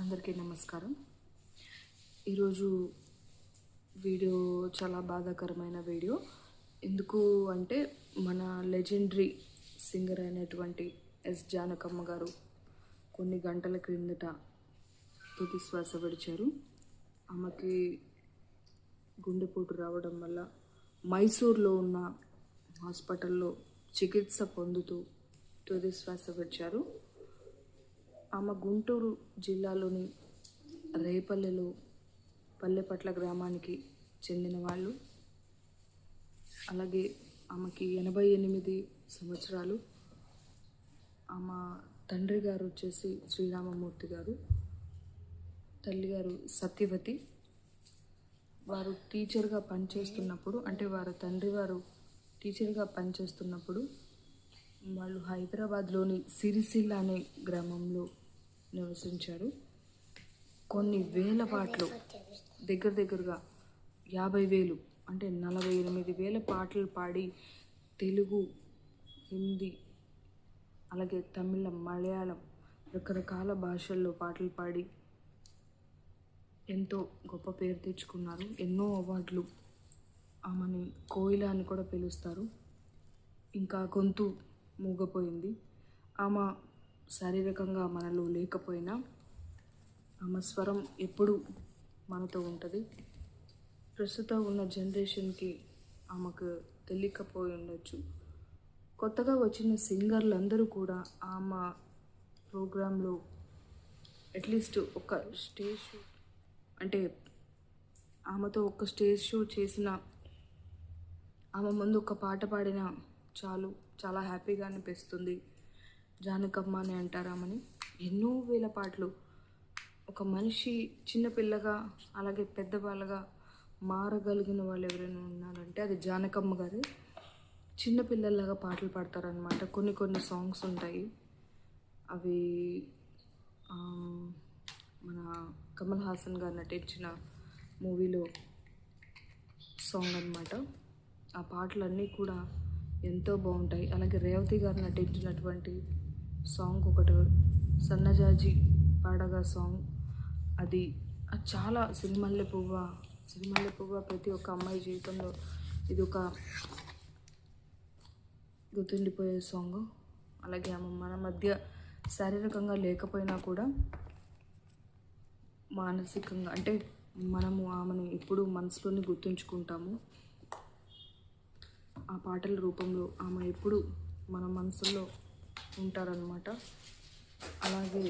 అందరికీ నమస్కారం. ఈరోజు వీడియో చాలా బాధాకరమైన వీడియో. ఎందుకు అంటే మన లెజెండరీ సింగర్ అయినటువంటి ఎస్ జానకమ్మ గారు కొన్ని గంటల క్రిందట తుది శ్వాస విడిచారు. ఆమెకి గుండెపోటు రావడం వల్ల మైసూర్లో ఉన్న హాస్పిటల్లో చికిత్స పొందుతూ తుది శ్వాస విడిచారు. ఆమె గుంటూరు జిల్లాలోని రేపల్లెలో పల్లెపట్ల గ్రామానికి చెందిన వాళ్ళు. అలాగే ఆమెకి 88 సంవత్సరాలు. ఆమె తండ్రి గారు వచ్చేసి శ్రీరామమూర్తి గారు, తల్లి గారు సత్యవతి. వారు టీచర్గా పనిచేస్తున్నప్పుడు, అంటే వారి తండ్రి వారు టీచర్గా పనిచేస్తున్నప్పుడు వాళ్ళు హైదరాబాద్లోని సిరిసిల్ల అనే గ్రామంలో నివసించారు. కొన్ని వేల పాటలు, దగ్గరగా 50,000 అంటే 48,000 పాటలు పాడి తెలుగు, హిందీ, అలాగే తమిళం, మలయాళం రకరకాల భాషల్లో పాటలు పాడి ఎంతో గొప్ప పేరు తెచ్చుకున్నారు. ఎన్నో అవార్డులు. ఆమెని కోయిల అని కూడా పిలుస్తారు. ఇంకా గొంతు మూగపోయింది. ఆమె శారీరకంగా మనలో లేకపోయినా ఆమె స్వరం ఎప్పుడు మనతో ఉంటుంది. ప్రస్తుతం ఉన్న జనరేషన్కి ఆమెకు తెలియకపోయి ఉండొచ్చు. కొత్తగా వచ్చిన సింగర్లు అందరూ కూడా ఆమె ప్రోగ్రాంలో అట్లీస్ట్ ఒక స్టేజ్ షో, అంటే ఆమెతో ఒక స్టేజ్ షో చేసిన, ఆమె ముందు ఒక పాట పాడినా చాలు, చాలా హ్యాపీగా అనిపిస్తుంది. జానకమ్మ అని అంటారామని ఎన్నో వేల పాటలు. ఒక మనిషి చిన్నపిల్లగా అలాగే పెద్దవాళ్ళగా మారగలిగిన వాళ్ళు ఎవరైనా ఉన్నారంటే అది జానకమ్మ గారే. చిన్నపిల్లల్లాగా పాటలు పాడతారనమాట. కొన్ని సాంగ్స్ ఉంటాయి, అవి మన కమల్ హాసన్ గారు నటించిన మూవీలో సాంగ్ అనమాట. ఆ పాటలన్నీ కూడా ఎంతో బాగుంటాయి. అలాగే రేవతి గారు నటించినటువంటి సాంగ్ ఒకటి, సన్నజాజి పాడగా సాంగ్, అది చాలా సిరిమల్లె పువ్వ ప్రతి ఒక్క అమ్మాయి జీవితంలో ఇది ఒక గుర్తుండిపోయే సాంగ్. అలాగే ఆమె మన మధ్య శారీరకంగా లేకపోయినా కూడా మానసికంగా, అంటే మనము ఆమెను ఎప్పుడూ మనసులోనే గుర్తుంచుకుంటాము. ఆ పాటల రూపంలో ఆమె ఎప్పుడు మన మనసులో ఉంటారనమాట. అలాగే